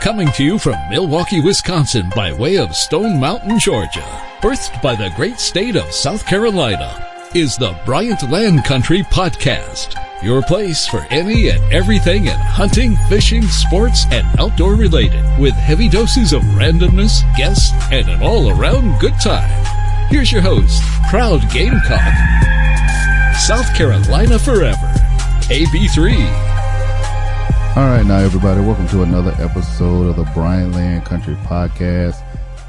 Coming to you from Milwaukee, Wisconsin by way of Stone Mountain, Georgia, birthed by the great state of South Carolina, is the Bryant Land Country Podcast, your place for any and everything in hunting, fishing, sports, and outdoor related, with heavy doses of randomness, guests, and an all-around good time. Here's your host, proud Gamecock, South Carolina forever, Ep.15. All right, now everybody, welcome to another episode of the Bryant Land Country Podcast.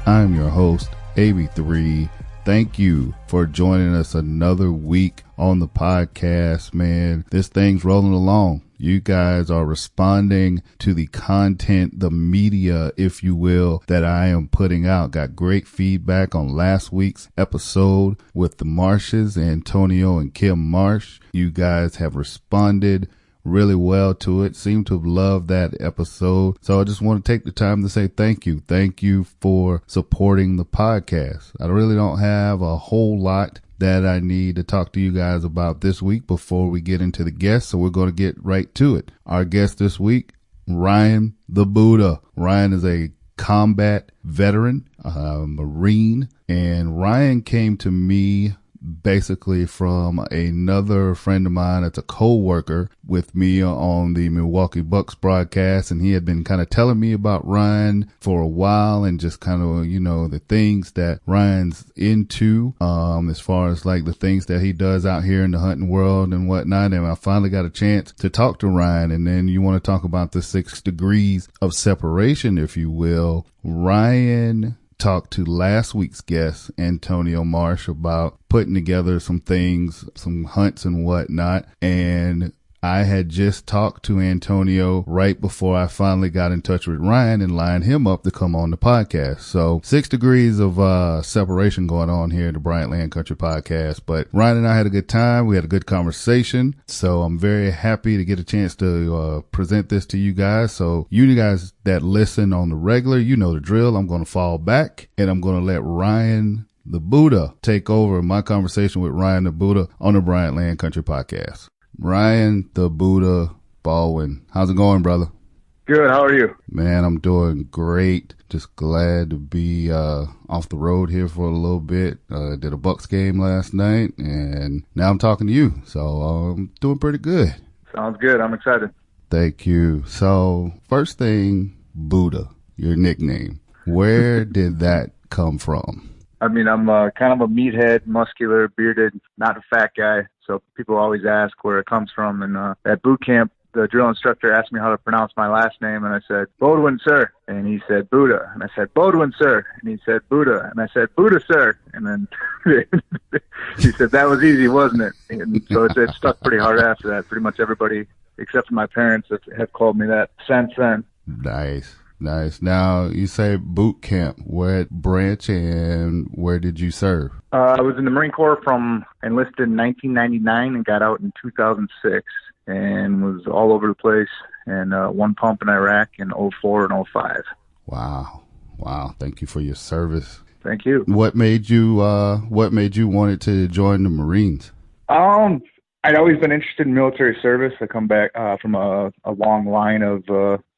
I'm your host, Ep.15. Thank you for joining us another week on the podcast, man. This thing's rolling along. You guys are responding to the content, the media, if you will, that I am putting out. Got great feedback on last week's episode with the Marshes, Antonio and Kim Marsh. You guys have responded really well to it. Seem to have loved that episode. So I just want to take the time to say thank you. Thank you for supporting the podcast. I really don't have a whole lot that I need to talk to you guys about this week before we get into the guests. So we're going to get right to it. Our guest this week, Ryan the Buddha. Ryan is a combat veteran, Marine, and Ryan came to me basically from another friend of mine that's a co-worker with me on the Milwaukee Bucks broadcast, and he had been kind of telling me about Ryan for a while and just kind of, you know, the things that Ryan's into, as far as like the things that he does out here in the hunting world and whatnot. And I finally got a chance to talk to Ryan, and then you want to talk about the 6 degrees of separation, if you will. Ryan talked to last week's guest, Antonio Marsh, about putting together some things, some hunts and whatnot. And I had just talked to Antonio right before I finally got in touch with Ryan and lined him up to come on the podcast. So 6 degrees of separation going on here in the Bryant Land Country Podcast. But Ryan and I had a good time. We had a good conversation. So I'm very happy to get a chance to present this to you guys. So you guys that listen on the regular, you know the drill. I'm going to fall back and I'm going to let Ryan the Buddha take over my conversation with Ryan the Buddha on the Bryant Land Country Podcast. Ryan the Buddha Baldwin. How's it going, brother? Good. How are you? Man, I'm doing great. Just glad to be off the road here for a little bit. Did a Bucks game last night, and now I'm talking to you. So I'm doing pretty good. Sounds good. I'm excited. Thank you. So first thing, Buddha, your nickname. Where did that come from? I mean, I'm kind of a meathead, muscular, bearded, not a fat guy. So people always ask where it comes from. And at boot camp, the drill instructor asked me how to pronounce my last name. And I said, Bodwin, sir. And he said, Buddha. And I said, Bodwin, sir. And he said, Buddha. And I said, Buddha, sir. And then he said, that was easy, wasn't it? And so it stuck pretty hard after that. Pretty much everybody, except for my parents, have called me that since then. Nice. Nice. Now, you say boot camp. What branch and where did you serve? I was in the Marine Corps enlisted in 1999 and got out in 2006 and was all over the place, and one pump in Iraq in 04 and 05. Wow. Wow. Thank you for your service. Thank you. What made you wanted to join the Marines? I'd always been interested in military service. I come back from a long line of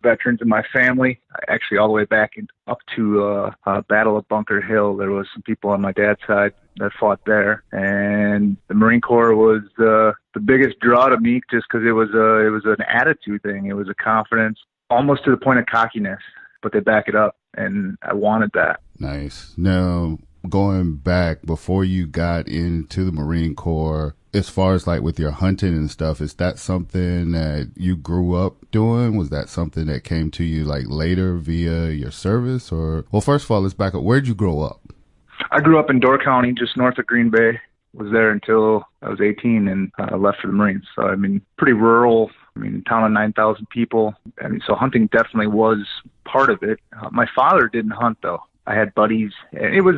veterans in my family. Actually, all the way back up to Battle of Bunker Hill. There was some people on my dad's side that fought there, and the Marine Corps was the biggest draw to me, just because it was an attitude thing. It was a confidence, almost to the point of cockiness, but they back it up, and I wanted that. Nice. Now, going back before you got into the Marine Corps, as far as like with your hunting and stuff, is that something that you grew up doing? Was that something that came to you like later via your service? Or, well, first of all, let's back up. Where'd you grow up? I grew up in Door County, just north of Green Bay. Was there until I was 18 and left for the Marines. So, I mean, pretty rural. I mean, town of 9,000 people. I mean, so hunting definitely was part of it. My father didn't hunt, though. I had buddies. It was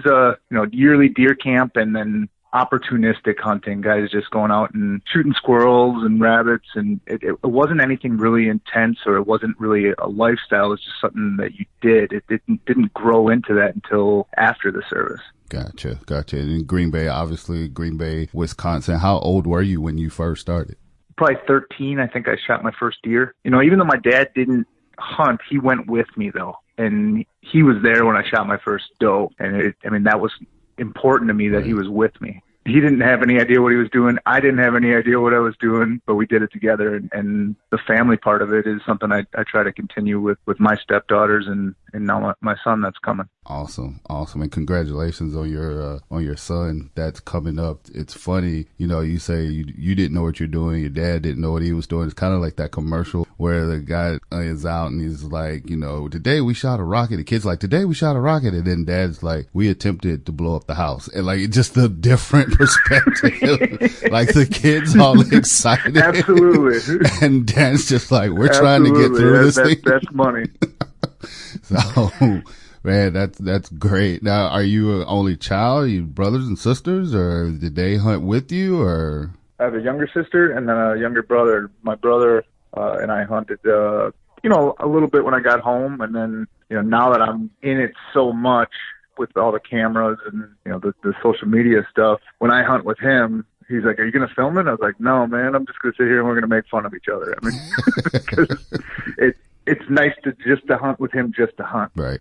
yearly deer camp, and then opportunistic hunting, guys just going out and shooting squirrels and rabbits, and it wasn't anything really intense, or it wasn't really a lifestyle. It's just something that you did. It didn't grow into that until after the service. Gotcha. In Green Bay, Wisconsin. How old were you when you first started? Probably 13. I think I shot my first deer. Even though my dad didn't hunt, he went with me though. And he was there when I shot my first doe. And that was important to me that he was with me. He didn't have any idea what he was doing. I didn't have any idea what I was doing, but we did it together. And the family part of it is something I try to continue with my stepdaughters and now my son that's coming. Awesome. And congratulations on your son that's coming up. It's funny, you say you didn't know what you're doing. Your dad didn't know what he was doing. It's kind of like that commercial where the guy is out and he's like, today we shot a rocket. The kid's like, today we shot a rocket. And then dad's like, we attempted to blow up the house. And like, just a different perspective. Like the kid's all excited. Absolutely. And dad's just like, we're trying to get through this thing. That's money. So, man, that's great. Now, are you an only child? Are you brothers and sisters, or did they hunt with you, or? I have a younger sister and then a younger brother. My brother and I hunted, a little bit when I got home, and then, now that I'm in it so much with all the cameras and, the social media stuff, when I hunt with him, he's like, are you going to film it? I was like, no, man, I'm just going to sit here and we're going to make fun of each other. I mean, because it's nice to hunt with him just to hunt. Right.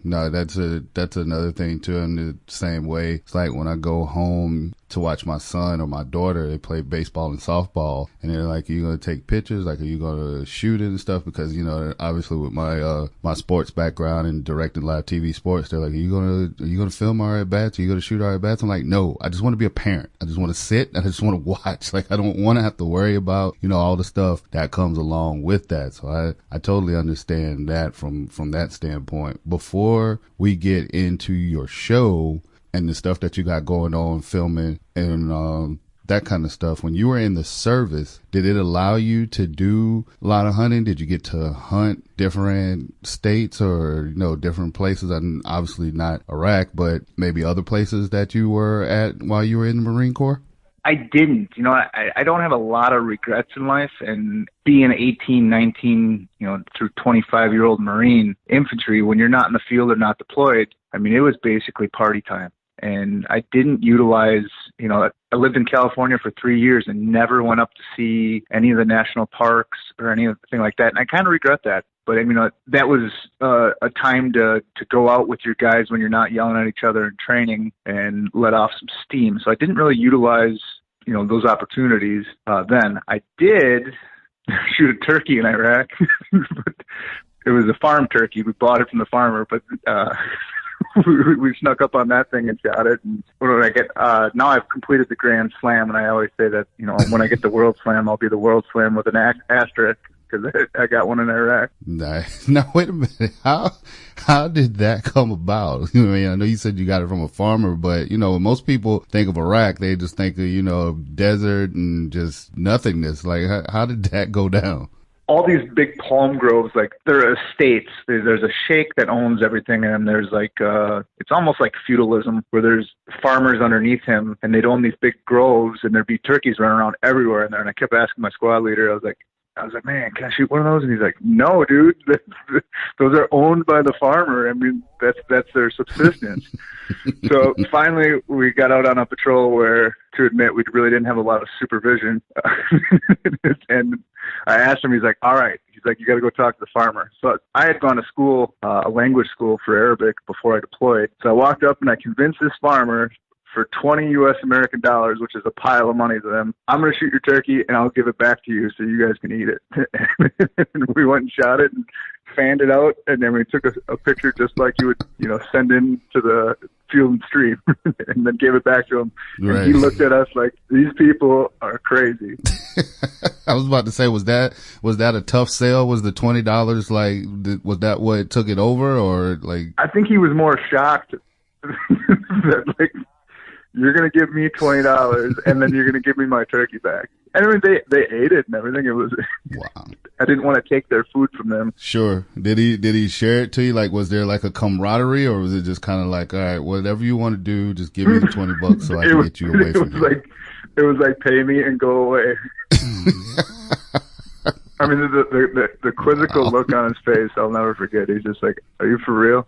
No, that's another thing too. In the same way, it's like when I go home to watch my son or my daughter, they play baseball and softball, and they're like, are you going to take pictures? Like, are you going to shoot it and stuff? Because, obviously with my sports background and directing live TV sports, they're like, are you going to film our at-bats? Are you going to shoot our at-bats? I'm like, no, I just want to be a parent. I just want to sit. I just want to watch. Like, I don't want to have to worry about, all the stuff that comes along with that. So I totally understand that from that standpoint. Before we get into your show and the stuff that you got going on, filming and that kind of stuff, when you were in the service, did it allow you to do a lot of hunting? Did you get to hunt different states or, different places? And obviously not Iraq, but maybe other places that you were at while you were in the Marine Corps? I didn't. I don't have a lot of regrets in life, and being 18, 19, through 25-year-old Marine infantry, when you're not in the field or not deployed, it was basically party time. And I didn't utilize, I lived in California for 3 years and never went up to see any of the national parks or anything like that. And I kind of regret that. But that was a time to go out with your guys when you're not yelling at each other in training and let off some steam. So I didn't really utilize, those opportunities then. I did shoot a turkey in Iraq. But it was a farm turkey. We bought it from the farmer, but we snuck up on that thing and shot it. And what did I get? Now I've completed the Grand Slam, and I always say that, when I get the World Slam, I'll be the World Slam with an asterisk, because I got one in Iraq. Nice. Now, wait a minute. How did that come about? I know you said you got it from a farmer, but, when most people think of Iraq, they just think of, desert and just nothingness. Like, how did that go down? All these big palm groves, like they're estates. There's a sheikh that owns everything, and there's it's almost like feudalism, where there's farmers underneath him, and they'd own these big groves, and there'd be turkeys running around everywhere in there. And I kept asking my squad leader, I was like, man, can I shoot one of those? And he's like, no, dude, those are owned by the farmer. That's their subsistence. So finally, we got out on a patrol where, to admit, we really didn't have a lot of supervision. And I asked him, he's like, all right. He's like, you got to go talk to the farmer. So I had gone to school, a language school for Arabic before I deployed. So I walked up and I convinced this farmer for 20 US American dollars, which is a pile of money to them, I'm going to shoot your turkey and I'll give it back to you so you guys can eat it. And we went and shot it and fanned it out, and then we took a picture just like you would, send in to the field and stream, and then gave it back to him. Right. And he looked at us like, these people are crazy. I was about to say, was that a tough sale? Was the $20 was that what took it over, or like? I think he was more shocked that you're going to give me $20 and then you're going to give me my turkey back. And they ate it and everything. It was, wow. I didn't want to take their food from them. Sure. Did he share it to you? Like, was there like a camaraderie, or was it just kind of like, all right, whatever you want to do, just give me the $20 so I can get you away from here? It was like, pay me and go away. the quizzical look on his face, I'll never forget. He's just like, are you for real?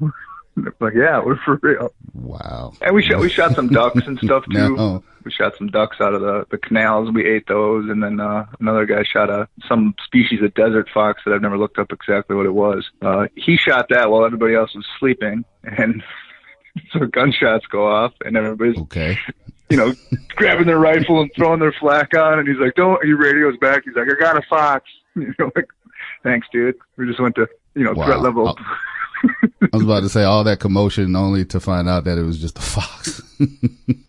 Like, yeah, we're for real. Wow. And we shot some ducks and stuff too. No. We shot some ducks out of the canals. We ate those, and then another guy shot some species of desert fox that I've never looked up exactly what it was. He shot that while everybody else was sleeping, and so gunshots go off, and everybody's Okay. Grabbing their rifle and throwing their flak on, and he's like, he radios back. He's like, I got a fox. Like, thanks, dude. We just went to Wow. threat level. I was about to say all that commotion only to find out that it was just a fox.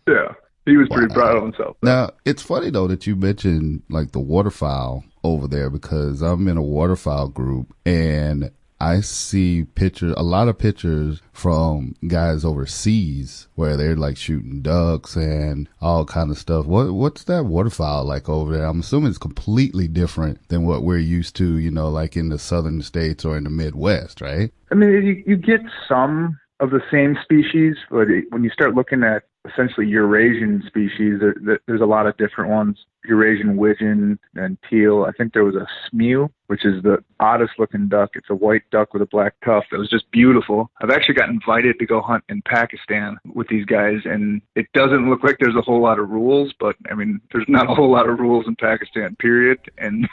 Yeah. He was pretty proud of himself. Now, it's funny, though, that you mentioned, like, the waterfowl over there, because I'm in a waterfowl group, and I see a lot of pictures from guys overseas where they're, like, shooting ducks and all kind of stuff. What's that waterfowl like over there? I'm assuming it's completely different than what we're used to, like in the southern states or in the Midwest, right? I mean, you get some of the same species, but when you start looking at essentially Eurasian species, there's a lot of different ones. Eurasian widgeon and teal. I think there was a smew, which is the oddest looking duck. It's a white duck with a black tuft. It was just beautiful. I've actually got invited to go hunt in Pakistan with these guys, and it doesn't look like there's a whole lot of rules, but I mean, there's not a whole lot of rules in Pakistan, period. And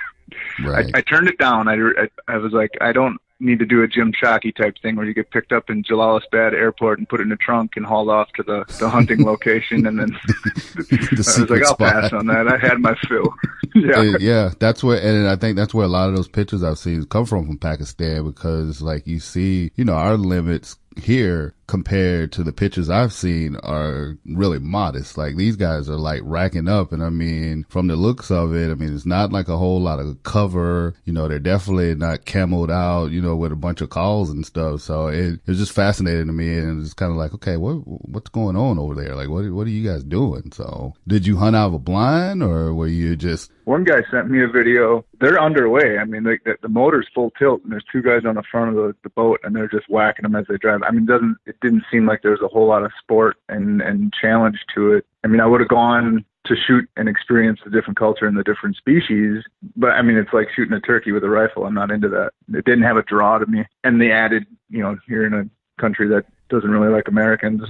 Right. I turned it down. I was like, I don't need to do a Jim Shockey type thing where you get picked up in Jalalabad airport and put in a trunk and hauled off to the hunting location, and then I was like, I'll pass on that. I had my fill. Yeah, that's where, and I think that's where a lot of those pictures I've seen come from Pakistan, because like you see, our limits here compared to the pictures I've seen are really modest. Like these guys are like racking up, and I mean, from the looks of it, I mean, it's not like a whole lot of cover. They're definitely not camoed out, with a bunch of calls and stuff. So it's just fascinating to me, and it's kind of like, okay, what's going on over there? Like, what are you guys doing? So, did you hunt out of a blind, or were you just? One guy sent me a video. They're underway. I mean, the motor's full tilt, and there's two guys on the front of the boat, and they're just whacking them as they drive. I mean, it didn't seem like there was a whole lot of sport and challenge to it. I mean, I would have gone to shoot and experience the different culture and the different species, but I mean, it's like shooting a turkey with a rifle. I'm not into that. It didn't have a draw to me. And the added, here in a country that doesn't really like Americans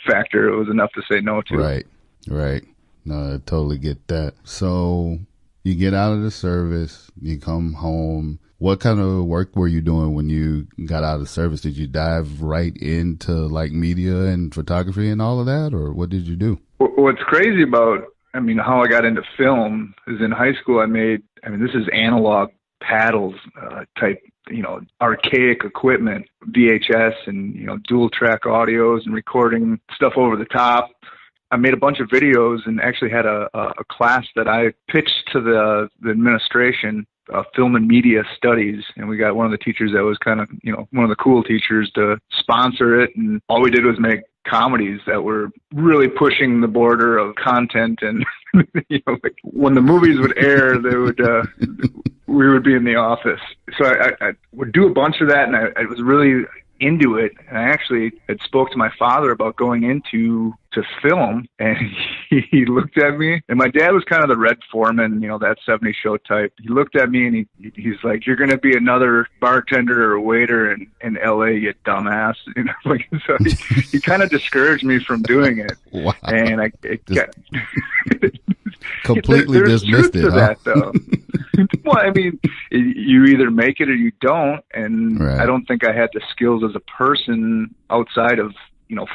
factor, it was enough to say no to. Right. No, I totally get that. So you get out of the service, you come home. What kind of work were you doing when you got out of the service? Did you dive right into like media and photography and all of that, or what did you do? What's crazy about, how I got into film is in high school this is analog paddles type, archaic equipment, VHS and, dual track audios and recording stuff over the top. I made a bunch of videos and actually had a class that I pitched to the administration, film and media studies. And we got one of the teachers that was kind of, one of the cool teachers to sponsor it. And all we did was make comedies that were really pushing the border of content. And, like when the movies would air, we would be in the office. So I would do a bunch of that, and I was really into it. And I actually had spoke to my father about going into film, and he looked at me, and my dad was kind of the Red Foreman, that 70s show type. He looked at me and he's like, "You're going to be another bartender or a waiter in LA, you dumbass." So he kind of discouraged me from doing it. Wow. And completely dismissed it, that, though. Well, you either make it or you don't, and right. I don't think I had the skills as a person outside of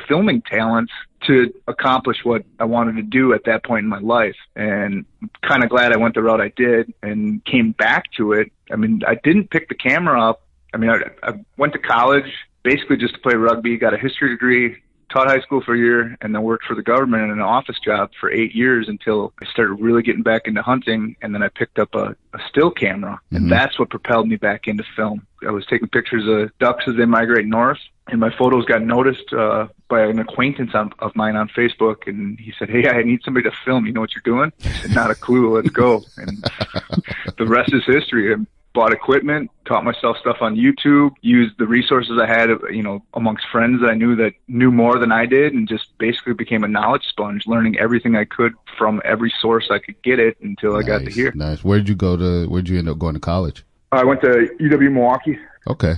filming talents to accomplish what I wanted to do at that point in my life. And I'm kind of glad I went the route I did and came back to it. I didn't pick the camera up. I went to college basically just to play rugby, got a history degree, taught high school for a year, and then worked for the government in an office job for 8 years until I started really getting back into hunting. And then I picked up a still camera, and that's what propelled me back into film. I was taking pictures of ducks as they migrate north, and my photos got noticed by an acquaintance of mine on Facebook, and he said, "Hey, I need somebody to film. You know what you're doing?" I said, "Not a clue. Let's go." And the rest is history. I bought equipment, taught myself stuff on YouTube, used the resources I had, amongst friends that I knew that knew more than I did, and just basically became a knowledge sponge, learning everything I could from every source I could get it until I got to here. Nice. Where'd you end up going to college? I went to UW Milwaukee. Okay.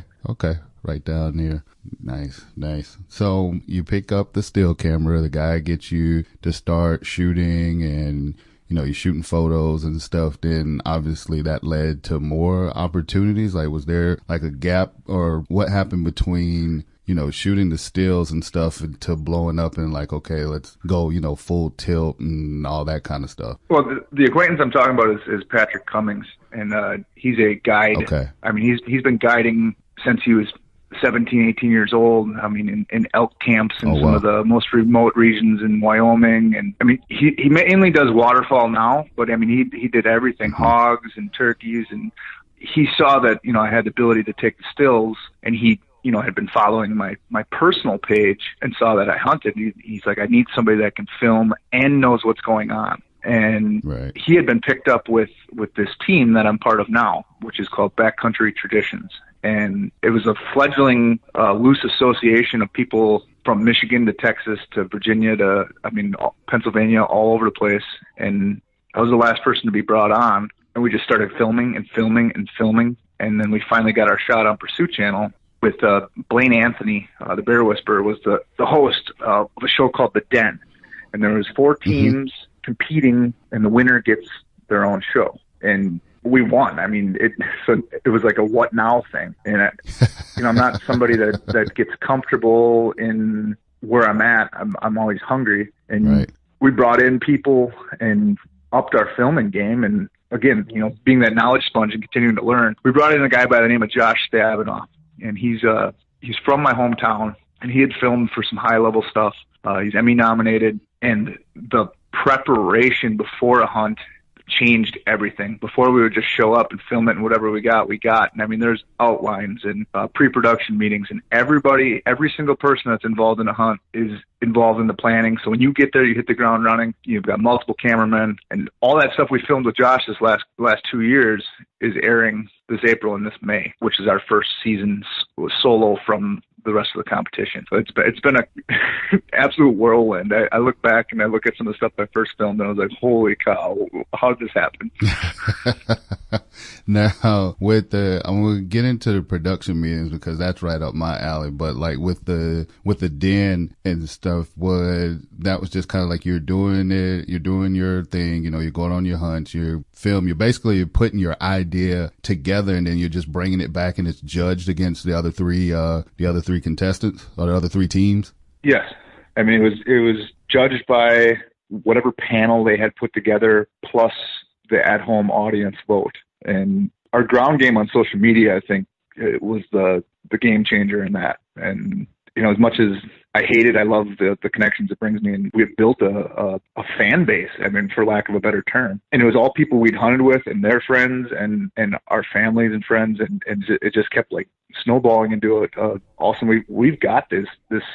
right down there. Nice, nice. So you pick up the still camera. The guy gets you to start shooting, and you're shooting photos and stuff. Then obviously that led to more opportunities. Like, was there like a gap, or what happened between shooting the stills and stuff to blowing up and like, okay, let's go, full tilt and all that kind of stuff? Well, the acquaintance I'm talking about is Patrick Cummings, and he's a guide. Okay. I mean, he's been guiding since he was 17, 18 years old. I mean, in elk camps in some of the most remote regions in Wyoming. And I mean, he mainly does waterfowl now, but I mean, he did everything, hogs and turkeys. And he saw that, I had the ability to take the stills, and he, had been following my personal page and saw that I hunted. He's like, I need somebody that can film and knows what's going on. And he had been picked up with this team that I'm part of now, which is called Backcountry Traditions. And it was a fledgling loose association of people from Michigan to Texas to Virginia to, Pennsylvania, all over the place. And I was the last person to be brought on. And we just started filming and filming and filming. And then we finally got our shot on Pursuit Channel with Blaine Anthony, the Bear Whisperer, was the host of a show called The Den. And there was 4 teams competing, and the winner gets their own show. And we won. I mean, it was like a what now thing. And I'm not somebody that gets comfortable in where I'm at. I'm always hungry. And we brought in people and upped our filming game. And again, being that knowledge sponge and continuing to learn, we brought in a guy by the name of Josh Stabenoff. And he's from my hometown, and he had filmed for some high level stuff. He's Emmy nominated, and the preparation before a hunt changed everything. Before, we would just show up and film it, and whatever we got. And I mean, there's outlines and pre-production meetings, and every single person that's involved in a hunt is involved in the planning. So when you get there, you hit the ground running. You've got multiple cameramen, and all that stuff we filmed with Josh this last 2 years is airing this April and this May, which is our first season solo from the rest of the competition. So it's been a absolute whirlwind. I look back and I look at some of the stuff I first filmed, and I was like, holy cow, how did this happen? Now, I'm going to get into the production meetings because that's right up my alley. But like with the den and stuff, that was just kind of like you're doing your thing, you're going on your hunts, you're basically putting your idea together, and then you're just bringing it back, and it's judged against the other three contestants or the other 3 teams. Yes. I mean, it was judged by whatever panel they had put together, plus the at-home audience vote. And our ground game on social media, I think, it was the game changer in that. And as much as I hate it, I love the connections it brings me, and we've built a fan base, I mean, for lack of a better term. And it was all people we'd hunted with, and their friends, and our families and friends, and it just kept like snowballing into awesome. We've got this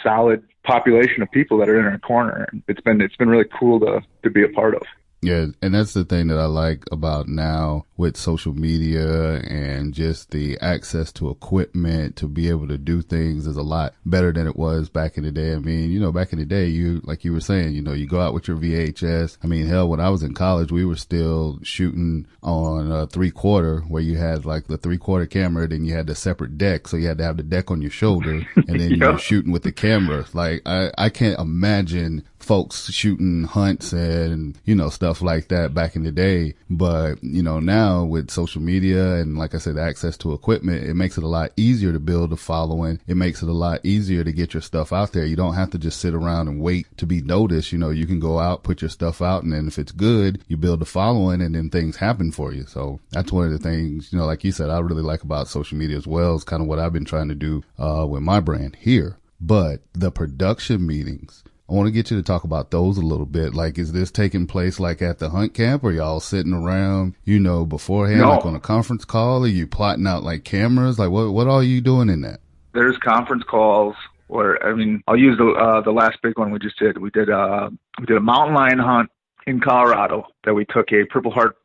solid population of people that are in our corner, and it's been really cool to be a part of. Yeah, and that's the thing that I like about now with social media and just the access to equipment to be able to do things is a lot better than it was back in the day. I mean, back in the day, like you were saying, you go out with your VHS. I mean, hell, when I was in college, we were still shooting on a 3/4 where you had like the 3/4 camera, then you had the separate deck. So you had to have the deck on your shoulder, and then you were shooting with the camera. Like, I can't imagine folks shooting hunts and, stuff like that back in the day. But, now with social media and, like I said, access to equipment, it makes it a lot easier to build a following. It makes it a lot easier to get your stuff out there. You don't have to just sit around and wait to be noticed. You can go out, put your stuff out, and then if it's good, you build a following, and then things happen for you. So that's one of the things, like you said, I really like about social media as well. It's kind of what I've been trying to do with my brand here. But the production meetings, I want to get you to talk about those a little bit. Like, is this taking place like at the hunt camp, or y'all sitting around, beforehand, like on a conference call? Are you plotting out like cameras? Like, what are you doing in that? There's conference calls where, I'll use the last big one we just did. We did a mountain lion hunt in Colorado that we took a Purple Heart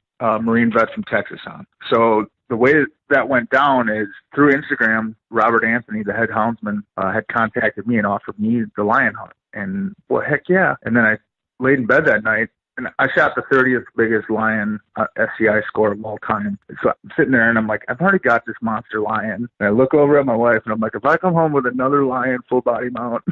Marine vet from Texas on. So the way that went down is through Instagram. Robert Anthony, the head houndsman, had contacted me and offered me the lion hunt. And well, heck yeah. And then I laid in bed that night And I shot the 30th biggest lion SCI score of all time. So I'm sitting there and I'm like, I've already got this monster lion. And I look over at my wife and I'm like, if I come home with another lion full body mount,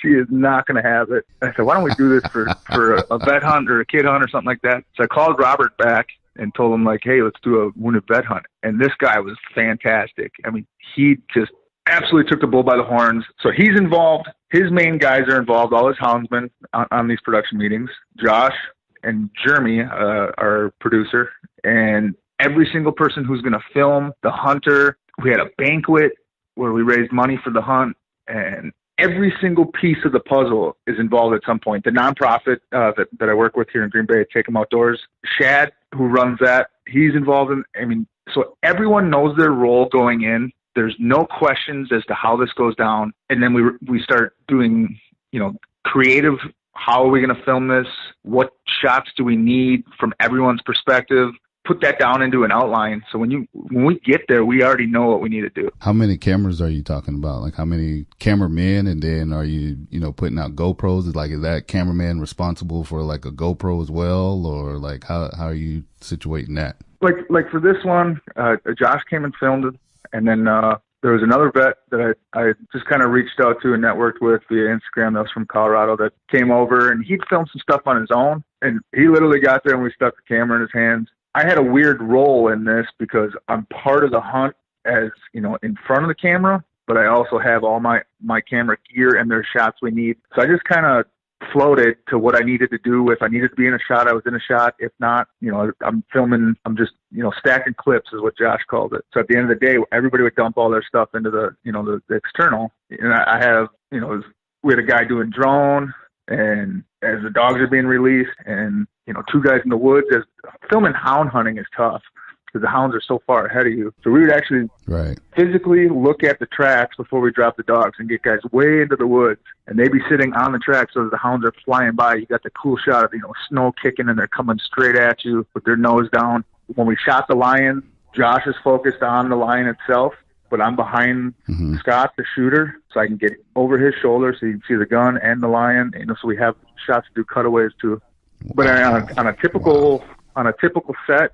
she is not going to have it. And I said, why don't we do this for a vet hunt or a kid hunt or something like that? So I called Robert back and told him, like, hey, let's do a wounded vet hunt. And this guy was fantastic. I mean, he just absolutely took the bull by the horns. So he's involved. His main guys are involved, all his houndsmen on these production meetings. Josh and Jeremy, our producer, and every single person who's going to film the hunter. We had a banquet where we raised money for the hunt, and every single piece of the puzzle is involved at some point. The nonprofit that I work with here in Green Bay, Take 'em Outdoors, Shad, who runs that, he's involved in, I mean, so everyone knows their role going in. There's no questions as to how this goes down. And then we start doing, creative, how are we going to film this? What shots do we need from everyone's perspective? Put that down into an outline. So when we get there, we already know what we need to do. How many cameras are you talking about? Like how many cameramen? And then are you, putting out GoPros? Is that cameraman responsible for like a GoPro as well? Or like how are you situating that? Like for this one, Josh came and filmed it. And then there was another vet that I just kind of reached out to and networked with via Instagram that was from Colorado that came over, and he'd filmed some stuff on his own. And he literally got there and we stuck the camera in his hands. I had a weird role in this because I'm part of the hunt as, in front of the camera, but I also have all my camera gear and there's shots we need. So I just kind of floated to what I needed to do. If I needed to be in a shot, I was in a shot. If not, I'm filming, I'm just, stacking clips is what Josh called it. So at the end of the day, everybody would dump all their stuff into the external. And I have, we had a guy doing drone, and as the dogs are being released, and, two guys in the woods. Filming hound hunting is tough because the hounds are so far ahead of you. So we would actually physically look at the tracks before we drop the dogs and get guys way into the woods. And they'd be sitting on the track so as the hounds are flying by. You got the cool shot of, snow kicking and they're coming straight at you with their nose down. When we shot the lion, Josh is focused on the lion itself, but I'm behind Scott, the shooter, so I can get over his shoulder so you can see the gun and the lion. So we have shots to do cutaways too. But on a typical set,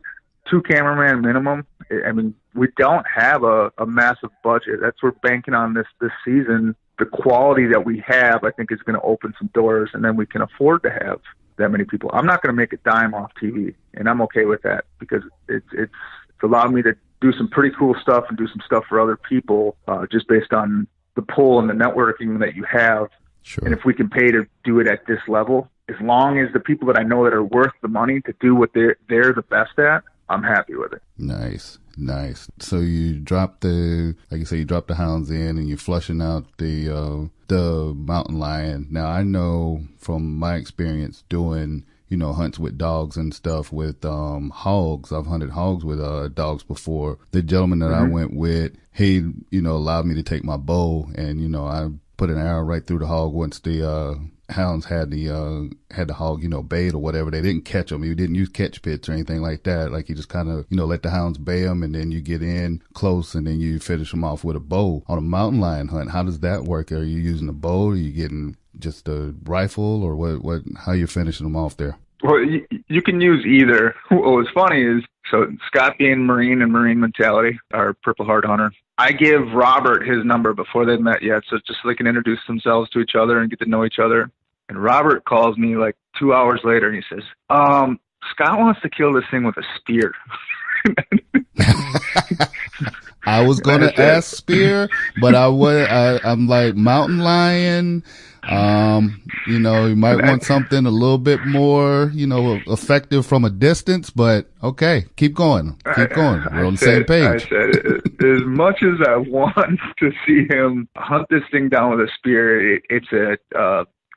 2 cameraman minimum. I mean, we don't have a massive budget. That's what we're banking on this season. The quality that we have, I think, is going to open some doors, and then we can afford to have that many people. I'm not going to make a dime off TV, and I'm okay with that because it's allowed me to do some pretty cool stuff and do some stuff for other people just based on the pull and the networking that you have. Sure. And if we can pay to do it at this level, as long as the people that I know that are worth the money to do what they're the best at, I'm happy with it. Nice. So you drop the hounds in and you're flushing out the mountain lion. Now I know from my experience doing, hunts with dogs and stuff with hogs. I've hunted hogs with dogs before. The gentleman that I went with, he, allowed me to take my bow and, I put an arrow right through the hog once the hounds had the hog, bayed or whatever. They didn't catch them. You didn't use catch pits or anything like that. Like you just kind of, let the hounds bay them, and then you get in close and then you finish them off with a bow. On a mountain lion hunt, how does that work? Are you using a bow? Are you getting just a rifle, or what? How you finishing them off there? Well, you can use either. What was funny is, so Scott being Marine and Marine mentality, our Purple Heart hunter, I give Robert his number before they've met yet, so just so they can introduce themselves to each other and get to know each other. And Robert calls me like 2 hours later and he says, Scott wants to kill this thing with a spear. I was going to ask spear, but I'm like mountain lion. You might want something a little bit more, effective from a distance, but okay, keep going. We're on the same page. I said, as much as I want to see him hunt this thing down with a spear,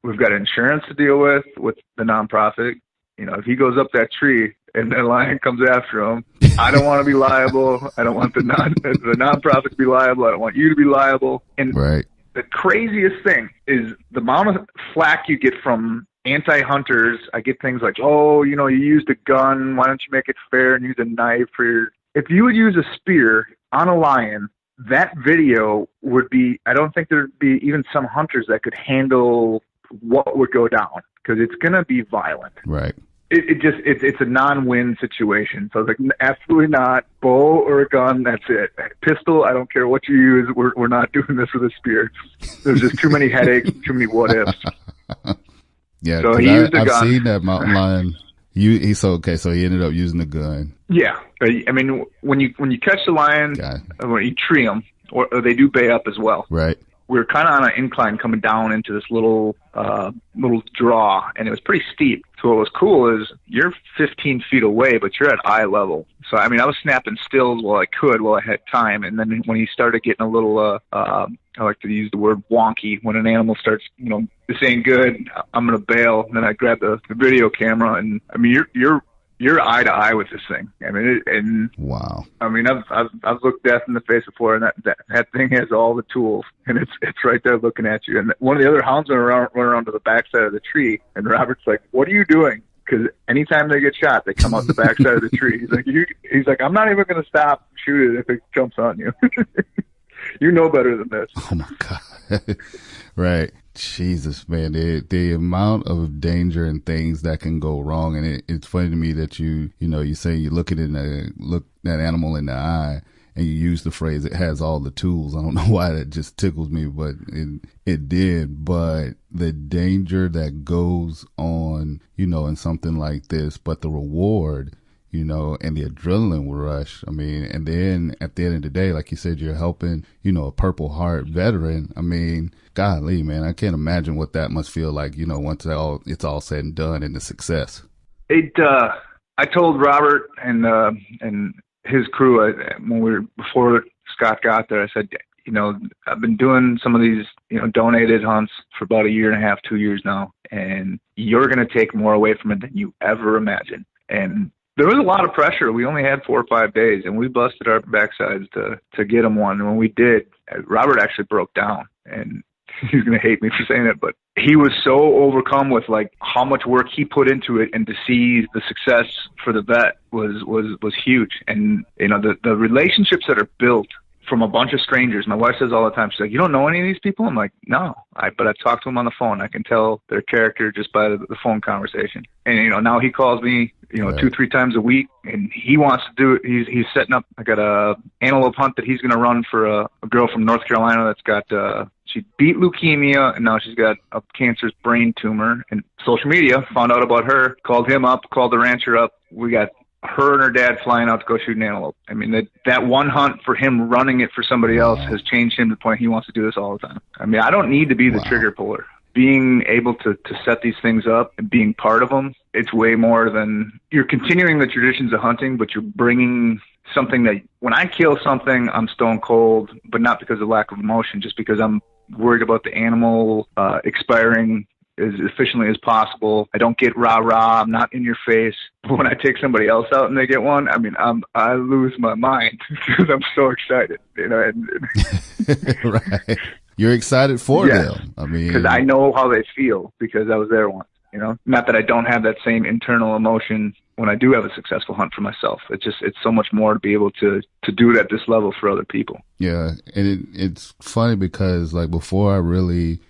we've got insurance to deal with the nonprofit. If he goes up that tree and the lion comes after him, I don't want to be liable. I don't want the nonprofit to be liable. I don't want you to be liable. And the craziest thing is the amount of flack you get from anti-hunters. I get things like, you used a gun. Why don't you make it fair and use a knife for your... If you would use a spear on a lion, that video would be... I don't think there'd be even some hunters that could handle what would go down, because it's going to be violent. Right. It's a non-win situation. So I was like, absolutely not. Bow or a gun, that's it. Pistol, I don't care what you use. We're not doing this with a spear. There's just too many headaches, too many what ifs. Yeah, so he used a gun. I've seen that mountain lion. So he ended up using the gun. Yeah, I mean, when you catch the lion, when you tree them, or they do bay up as well. Right. We were kind of on an incline coming down into this little draw, and it was pretty steep. So what was cool is you're 15 feet away, but you're at eye level. So, I mean, I was snapping stills while I had time. And then when he started getting a little, I like to use the word wonky, when an animal starts, this ain't good, I'm going to bail. And then I grab the video camera, and I mean, you're eye to eye with this thing. I mean, wow. I mean, I've looked death in the face before, and that thing has all the tools, and it's right there looking at you. And one of the other hounds went around to the backside of the tree, and Robert's like, "What are you doing?" Because anytime they get shot, they come out the backside of the tree. He's like, "I'm not even going to stop shooting if it jumps on you." You know better than this. Oh my God. Right. Jesus, man, the amount of danger and things that can go wrong. And it's funny to me that you say you look that animal in the eye, and you use the phrase, it has all the tools. I don't know why that just tickles me, but it did. But the danger that goes on, in something like this, but the reward, and the adrenaline rush. I mean, and then at the end of the day, like you said, you're helping, a Purple Heart veteran. I mean, golly, man, I can't imagine what that must feel like, once it's all said and done and the success. I told Robert and his crew, before Scott got there, I said, I've been doing some of these, donated hunts for about 1.5 to 2 years now, and you're going to take more away from it than you ever imagined. And there was a lot of pressure. We only had 4 or 5 days, and we busted our backsides to get him one. And when we did, Robert actually broke down, and he's going to hate me for saying it, but he was so overcome with like how much work he put into it, and to see the success for the vet was huge. And the relationships that are built from a bunch of strangers. My wife says all the time, she's like, "You don't know any of these people?" I'm like, "No, but I talked to them on the phone. I can tell their character just by the phone conversation." And now he calls me, right, 2-3 times a week, and he wants to do it. He's setting up. I got a antelope hunt that he's going to run for a girl from North Carolina that's got she beat leukemia, and now she's got a cancerous brain tumor. And social media found out about her, called him up, called the rancher up. We got her and her dad flying out to go shoot an antelope. I mean, that one hunt for him running it for somebody else has changed him to the point he wants to do this all the time. I mean, I don't need to be the trigger puller. Being able to set these things up and being part of them, it's way more than you're continuing the traditions of hunting, but you're bringing something that when I kill something, I'm stone cold, but not because of lack of emotion, just because I'm worried about the animal expiring as efficiently as possible. I don't get rah-rah. I'm not in your face. But when I take somebody else out and they get one, I mean, I lose my mind because I'm so excited. Right. You're excited for them. I mean, because I know how they feel because I was there once. Not that I don't have that same internal emotion when I do have a successful hunt for myself. It's so much more to be able to do it at this level for other people. Yeah. And it's funny because like before I really,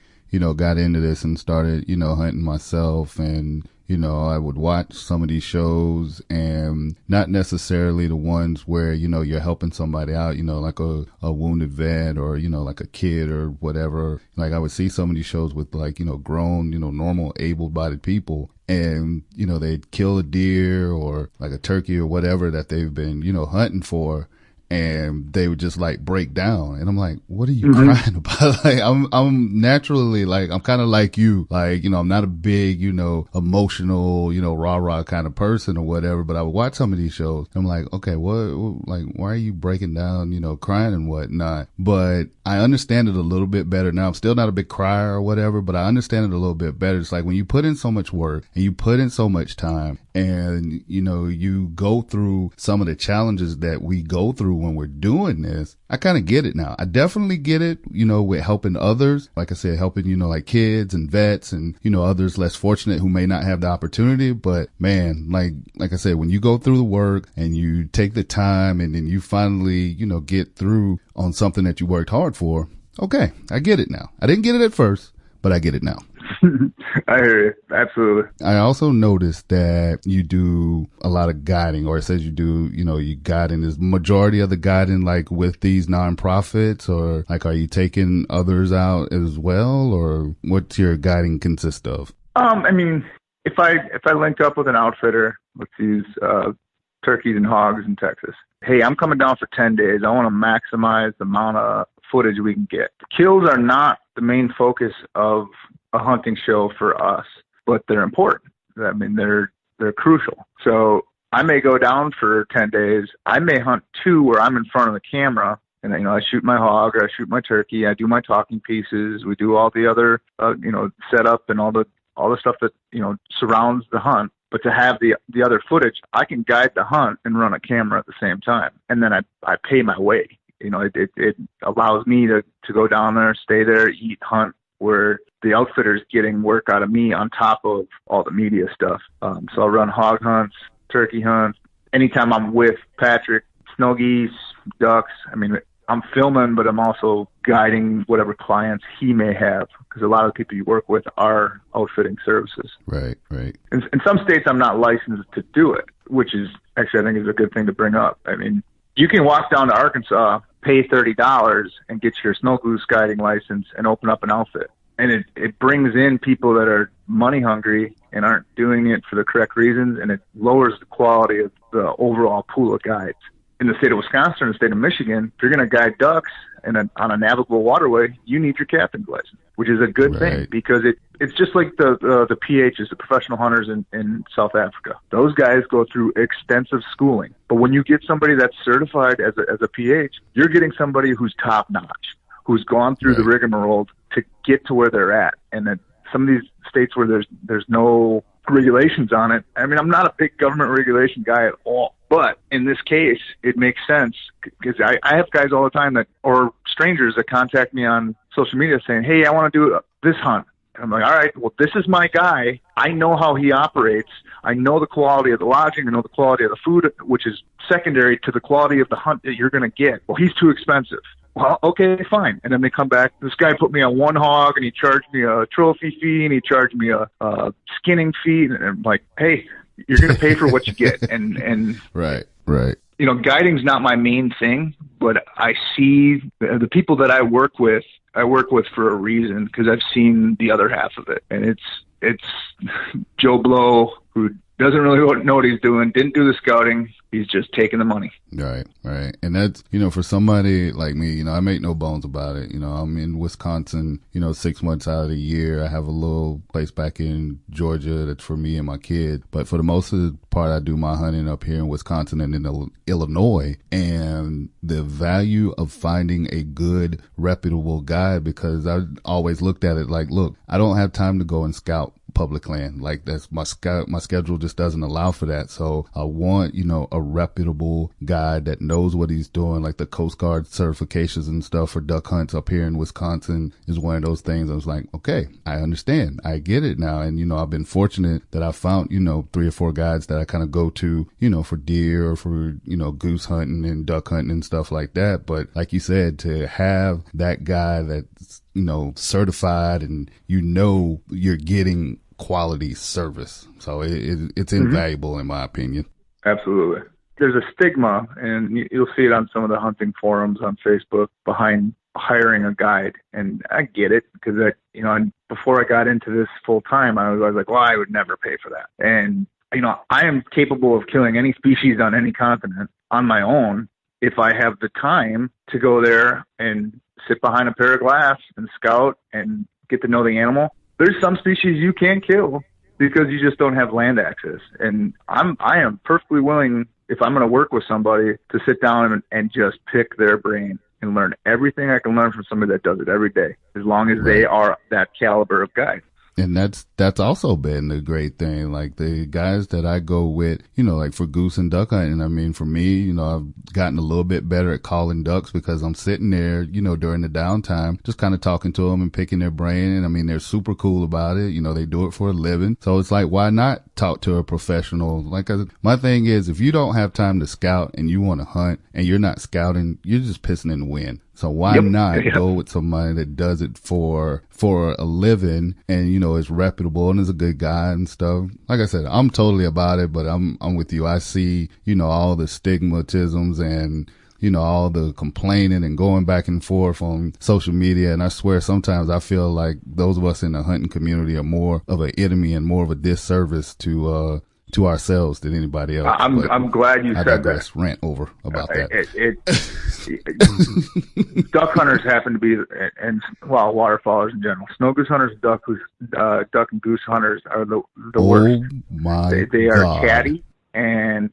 got into this and started, hunting myself, and, I would watch some of these shows, and not necessarily the ones where, you're helping somebody out, like a wounded vet or, like a kid or whatever. Like I would see some of these shows with like, grown, normal able-bodied people, and, they'd kill a deer or like a turkey or whatever that they've been, hunting for. And they would just like break down, and I'm like, "What are you crying about?" Like, I'm naturally like, I'm kind of like you, like, I'm not a big, emotional, rah-rah kind of person or whatever. But I would watch some of these shows. And I'm like, okay, like, why are you breaking down, crying and whatnot? But I understand it a little bit better now. I'm still not a big crier or whatever, but I understand it a little bit better. It's like when you put in so much work and you put in so much time, and you go through some of the challenges that we go through when we're doing this. I kind of get it now. I definitely get it, with helping others. Like I said, helping, like kids and vets and, others less fortunate who may not have the opportunity. But man, like I said, when you go through the work and you take the time and then you finally, get through on something that you worked hard for. Okay. I get it now. I didn't get it at first, but I get it now. I hear you. Absolutely. I also noticed that you do a lot of guiding, or it says you do, you guiding. Is majority of the guiding like with these nonprofits, or like are you taking others out as well, or what's your guiding consist of? I mean, if I link up with an outfitter, let's use turkeys and hogs in Texas. Hey, I'm coming down for 10 days. I want to maximize the amount of footage we can get. Kills are not the main focus of a hunting show for us, but they're important. I mean, they're crucial. So I may go down for 10 days. I may hunt 2 where I'm in front of the camera, and I shoot my hog or I shoot my turkey. I do my talking pieces. We do all the other setup and all the stuff that surrounds the hunt. But to have the other footage, I can guide the hunt and run a camera at the same time, and then I pay my way. It allows me to go down there, stay there, eat, hunt, where the outfitter's getting work out of me on top of all the media stuff. So I'll run hog hunts, turkey hunts. Anytime I'm with Patrick, snow geese, ducks, I mean, I'm filming, but I'm also guiding whatever clients he may have, because a lot of the people you work with are outfitting services. Right. In some states, I'm not licensed to do it, which is actually, I think, is a good thing to bring up. I mean, you can walk down to Arkansas, pay $30 and get your snow goose guiding license and open up an outfit. And it brings in people that are money hungry and aren't doing it for the correct reasons, and it lowers the quality of the overall pool of guides. In the state of Wisconsin and the state of Michigan, if you're going to guide ducks on a navigable waterway, you need your captain's license, which is a good thing, because it's just like the PHs, the professional hunters in South Africa. Those guys go through extensive schooling. But when you get somebody that's certified as a PH, you're getting somebody who's top notch, who's gone through the rigmarole to get to where they're at. And then some of these states where there's no regulations on it. I mean, I'm not a big government regulation guy at all. But in this case, it makes sense, because I have guys all the time or strangers that contact me on social media saying, hey, I want to do this hunt. And I'm like, all right, well, this is my guy. I know how he operates. I know the quality of the lodging. I know the quality of the food, which is secondary to the quality of the hunt that you're going to get. Well, he's too expensive. Well, okay, fine. And then they come back. This guy put me on one hog, and he charged me a trophy fee, and he charged me a skinning fee. And I'm like, hey, you're going to pay for what you get. And right. Guiding's not my main thing, but I see the people that I work with for a reason, because I've seen the other half of it. And it's Joe Blow, who doesn't really know what he's doing, didn't do the scouting. He's just taking the money. Right. And that's, for somebody like me, I make no bones about it. I'm in Wisconsin, 6 months out of the year. I have a little place back in Georgia that's for me and my kid. But for the most of the part, I do my hunting up here in Wisconsin and in Illinois. And the value of finding a good, reputable guide, because I always looked at it like, look, I don't have time to go and scout public land. Like, that's my schedule just doesn't allow for that. So I want, a reputable guide that knows what he's doing. Like the Coast Guard certifications and stuff for duck hunts up here in Wisconsin is one of those things. I was like, okay, I understand. I get it now. And, I've been fortunate that I found, 3 or 4 guides that I kind of go to, for deer or for, goose hunting and duck hunting and stuff like that. But like you said, to have that guy that's, certified and, you're getting quality service. So it's invaluable in my opinion. Absolutely. There's a stigma, and you'll see it on some of the hunting forums on Facebook, behind hiring a guide. And I get it, because before I got into this full time, I was like, well, I would never pay for that. And, I am capable of killing any species on any continent on my own if I have the time to go there and sit behind a pair of glass and scout and get to know the animal. There's some species you can't kill because you just don't have land access. And I am perfectly willing, if I'm going to work with somebody, to sit down and just pick their brain and learn everything I can learn from somebody that does it every day, as long as they are that caliber of guy. And that's also been the great thing. Like the guys that I go with, like for goose and duck hunting, I mean, for me, I've gotten a little bit better at calling ducks because I'm sitting there, during the downtime, just kind of talking to them and picking their brain. And I mean, they're super cool about it. They do it for a living. So it's like, why not talk to a professional? Like, my thing is, if you don't have time to scout and you want to hunt and you're not scouting, you're just pissing in the wind. So why not go with somebody that does it for a living and, you know, is reputable and is a good guy and stuff. Like I said, I'm totally about it, but I'm with you. I see, you know, all the stigmatisms and, you know, all the complaining and going back and forth on social media. And I swear sometimes I feel like those of us in the hunting community are more of an enemy and more of a disservice to ourselves than anybody else. I'm glad you said that. Rant over about that. Duck hunters happen to be, and well, waterfowlers in general. Snow goose hunters, duck and goose hunters are the worst. They are catty, and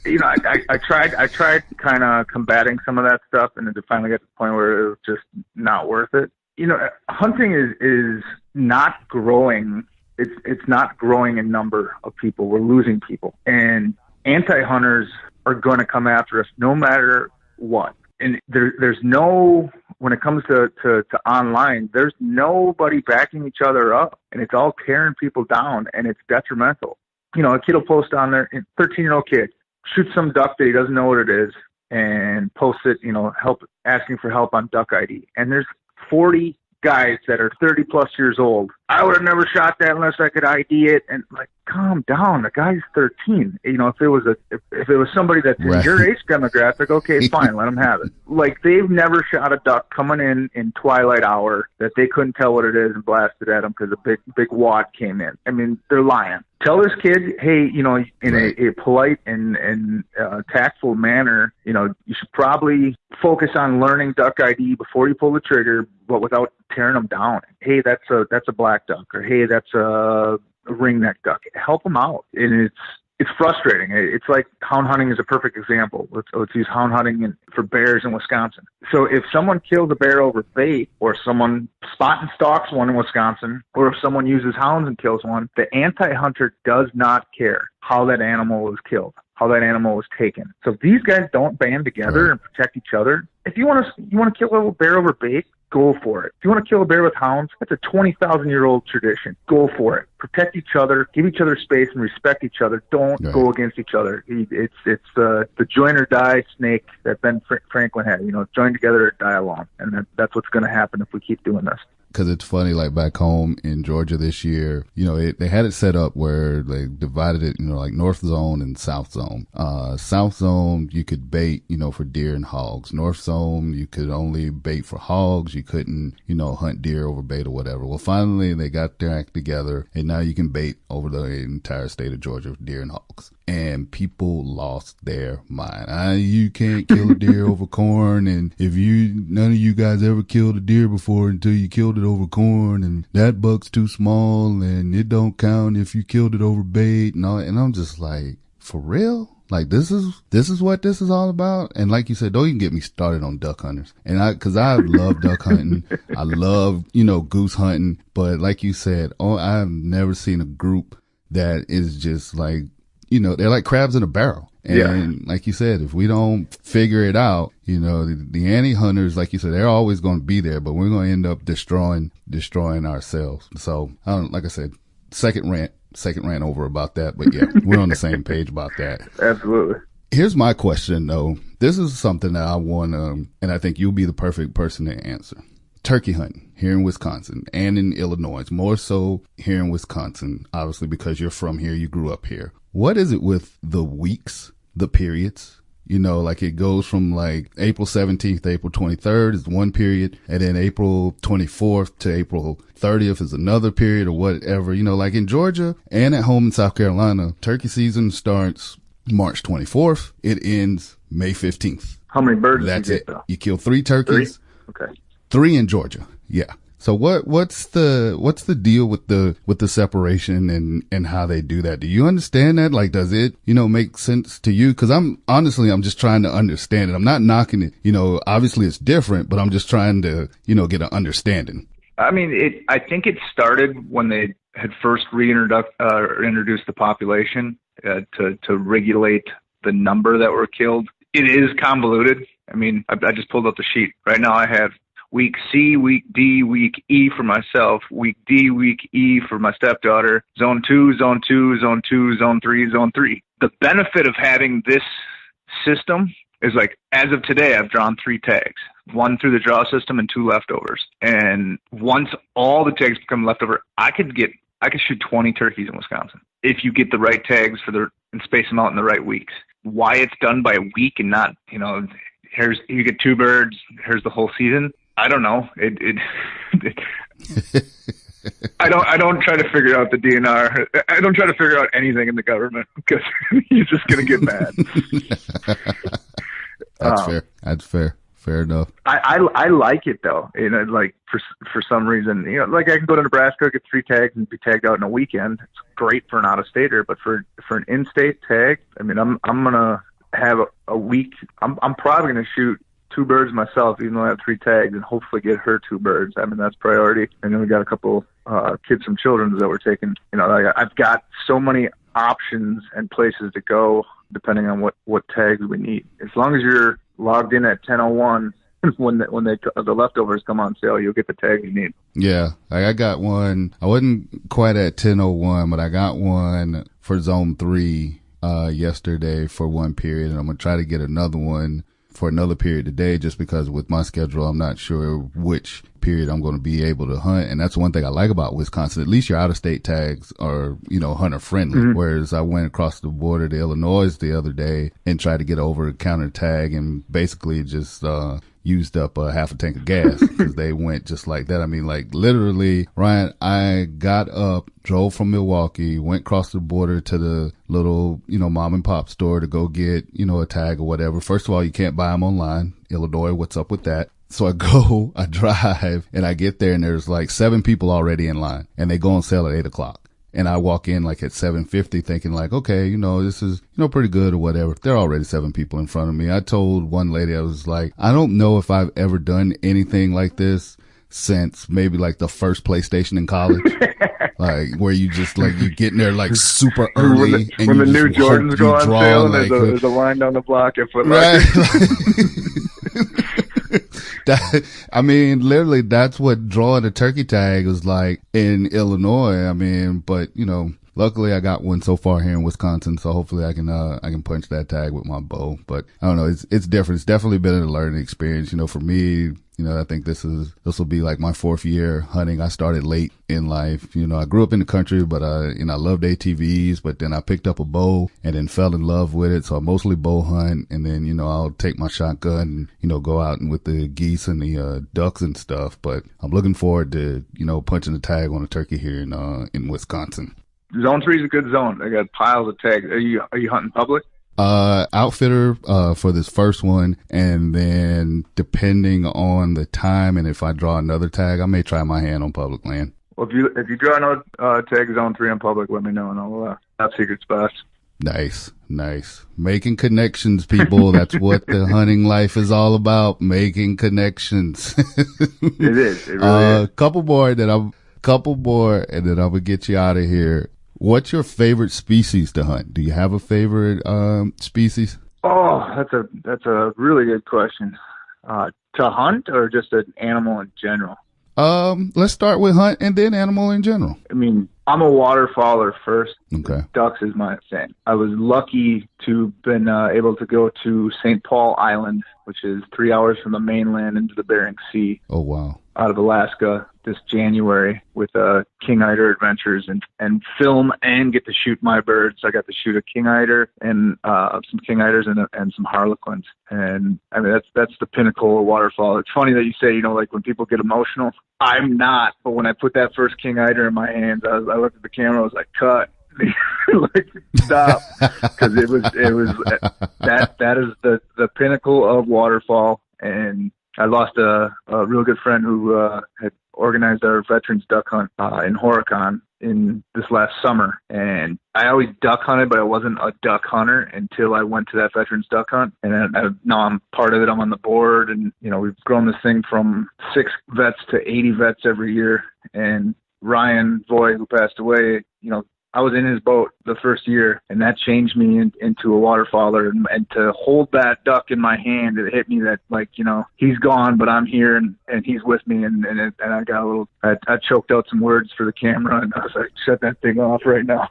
you know, I tried kind of combating some of that stuff, and it finally got to the point where it was just not worth it. You know, hunting is not growing. It's not growing in number of people. We're losing people, and anti-hunters are going to come after us no matter what. And there's no, when it comes to online, there's nobody backing each other up, and it's all tearing people down, and it's detrimental. You know, a kid will post on there, a 13-year-old kid shoots some duck that he doesn't know what it is, and posts it, you know, asking for help on duck ID. And there's 40 guys that are 30 plus years old. I would have never shot that unless I could ID it. And like, calm down. The guy's 13. You know, if it was somebody that's in your age demographic, okay, fine, let them have it. Like, they've never shot a duck coming in twilight hour that they couldn't tell what it is and blasted at them because a big wad came in. I mean, they're lying. Tell this kid, hey, you know, in a polite and tactful manner, you know, you should probably focus on learning duck ID before you pull the trigger, but without tearing them down. Hey, that's a black duck, or hey, that's a ringneck duck. Help them out. And it's frustrating. It's like hound hunting is a perfect example. Let's use hound hunting for bears in Wisconsin. So if someone kills a bear over bait, or someone spot and stalks one in Wisconsin, or if someone uses hounds and kills one, the anti-hunter does not care how that animal was killed, how that animal was taken. So if these guys don't band together and protect each other, if you want to kill a little bear over bait, go for it. If you want to kill a bear with hounds, that's a 20,000-year-old tradition. Go for it. Protect each other, give each other space, and respect each other. Don't go against each other. It's the join or die snake that Ben Franklin had. You know, join together or die alone. And that's what's going to happen if we keep doing this. Because it's funny, like back home in Georgia this year, you know, they had it set up where they divided it, you know, like North Zone and South Zone. South Zone, you could bait, you know, for deer and hogs. North Zone, you could only bait for hogs. You couldn't, you know, hunt deer over bait or whatever. Well, finally, they got their act together, and now you can bait over the entire state of Georgia for deer and hogs. And people lost their mind. You can't kill a deer over corn, and none of you guys ever killed a deer before until you killed it over corn, and that buck's too small, and it don't count if you killed it over bait and all. And I'm just like, for real? Like, this is what this is all about? And like you said, don't even get me started on duck hunters. And cause I love duck hunting. I love, you know, goose hunting. But like you said, I've never seen a group that is just like, you know, they're like crabs in a barrel. And like you said, if we don't figure it out, you know, the anti-hunters, like you said, they're always going to be there, but we're going to end up destroying ourselves. So, like I said, second rant over about that. But yeah, we're on the same page about that. Absolutely. Here's my question, though. This is something that I want to, and I think you'll be the perfect person to answer. Turkey hunting here in Wisconsin and in Illinois, more so here in Wisconsin, obviously because you're from here, you grew up here. What is it with the weeks, the periods? You know, like it goes from like April 17th to April 23rd is one period, and then April 24th to April 30th is another period, or whatever. You know, like in Georgia and at home in South Carolina, turkey season starts March 24th. It ends May 15th. How many birds That's do you it. get, though? You kill 3 turkeys. 3? Okay. 3 in Georgia. Yeah. So what's the deal with the separation and how they do that? Do you understand that? Like, does it, you know, make sense to you? Cause I'm just trying to understand it. I'm not knocking it. You know, obviously it's different, but I'm just trying to, you know, get an understanding. I mean, I think it started when they had first introduced the population to regulate the number that were killed. It is convoluted. I mean, I just pulled up the sheet. Right now I have week C, week D, week E for myself, week D, week E for my stepdaughter, zone 2, zone 2, zone 2, zone 3, zone 3. The benefit of having this system is like, as of today, I've drawn 3 tags, 1 through the draw system and 2 leftovers. And once all the tags become leftover, I could shoot 20 turkeys in Wisconsin if you get the right tags and space them out in the right weeks. Why it's done by a week and not, you get 2 birds, here's the whole season. I don't know. I don't try to figure out the DNR. I don't try to figure out anything in the government because you're just going to get mad. That's fair. Fair enough. I like it though. Like for some reason, like I can go to Nebraska, get 3 tags and be tagged out in a weekend. It's great for an out-of-stater, but for an in-state tag, I mean, I'm going to have a week. I'm probably going to shoot 2 birds myself, even though I have 3 tags, and hopefully get her 2 birds. I mean, that's priority. And then we got a couple kids from Children's that we're taking. I've got so many options and places to go depending on what tags we need. As long as you're logged in at 10:01 when the leftovers come on sale, you'll get the tag you need. Yeah, I got one. I wasn't quite at 10:01, but I got one for Zone 3 yesterday for one period, and I'm gonna try to get another one for another period today, just because with my schedule, I'm not sure which period I'm going to be able to hunt. And that's one thing I like about Wisconsin. At least your out-of-state tags are, hunter friendly. Mm-hmm. Whereas I went across the border to Illinois the other day and tried to get over-the-counter tag and basically just used up half a tank of gas because they went just like that. I mean, like literally, Ryan, I got up, drove from Milwaukee, went across the border to the little, mom and pop store to go get, a tag or whatever. First of all, you can't buy them online. Illinois, what's up with that? So I drive, and I get there, and there's like 7 people already in line, and they go on sale at 8:00. And I walk in like at 7:50 thinking like, okay, this is, pretty good or whatever. There are already 7 people in front of me. I told one lady, I was like, I don't know if I've ever done anything like this since maybe like the first PlayStation in college. Like where you just like, you get in there like super early. When the new Jordans go on sale, and there's a line down the block at Foot Locker. Right. Literally, that's what drawing a turkey tag was like in Illinois. But luckily I got one so far here in Wisconsin, so hopefully I can punch that tag with my bow. But I don't know, it's different. It's definitely been a learning experience. For me, I think this will be like my 4th year hunting. I started late in life. I grew up in the country, but I loved ATVs, but then I picked up a bow and then fell in love with it. So I mostly bow hunt, and then, I'll take my shotgun and, go out and with the geese and the ducks and stuff. But I'm looking forward to, punching the tag on a turkey here in Wisconsin. Zone 3 is a good zone. I got piles of tags. Are you hunting public? Outfitter, for this first one. And then depending on the time and if I draw another tag, I may try my hand on public land. Well, if you draw another, tag Zone 3 on public, let me know and I'll, have secret spots. Nice. Making connections, people. That's what the hunting life is all about. Making connections. It is. It really is. Couple more and then I'm gonna get you out of here. What's your favorite species to hunt? Do you have a favorite species? Oh, that's a really good question. To hunt or just an animal in general? Let's start with hunt and then animal in general. I'm a waterfowler first. Okay. Ducks is my thing. I was lucky to have been able to go to St. Paul Island, which is 3 hours from the mainland into the Bering Sea. Oh, wow. Out of Alaska this January with King Eider Adventures and film and get to shoot my birds. I got to shoot a King Eider and some King Eiders and some Harlequins. And that's the pinnacle of waterfowl. It's funny that you say, like when people get emotional, I'm not. But when I put that first King Eider in my hands, I looked at the camera, I was like, cut. Like, stop. Because it was that is the pinnacle of waterfowl. And I lost a real good friend who had organized our veterans duck hunt in Horicon in this last summer. And I always duck hunted, but I wasn't a duck hunter until I went to that veterans duck hunt. And now I'm part of it. I'm on the board. And, we've grown this thing from 6 vets to 80 vets every year. And Ryan Voy, who passed away, I was in his boat the first year, and that changed me into a waterfowler. And to hold that duck in my hand, it hit me that, he's gone, but I'm here, and he's with me. And I got a little, I choked out some words for the camera, and I was like, shut that thing off right now.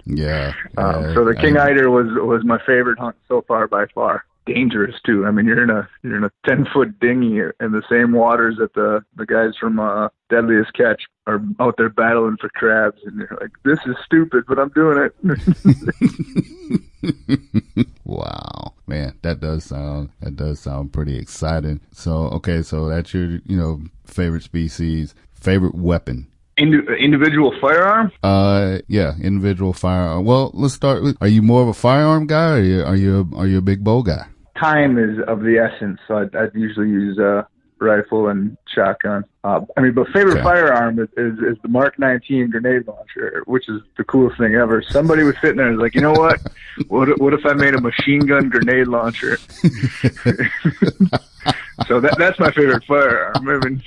Yeah. So the King Eider was my favorite hunt so far by far. dangerous too. I mean, you're in a 10-foot dinghy in the same waters that the guys from Deadliest Catch are out there battling for crabs, and you're like, this is stupid, but I'm doing it. Wow, man, that does sound pretty exciting. So that's your favorite species, favorite weapon. Individual firearm? Yeah, individual firearm. Well, let's start with, are you more of a firearm guy, or are you a big bow guy? Time is of the essence, so I'd usually use a rifle and shotgun. But favorite firearm is the Mark 19 grenade launcher, which is the coolest thing ever. Somebody was sitting there and was like, you know what? What if I made a machine gun grenade launcher? So that's my favorite firearm. I mean,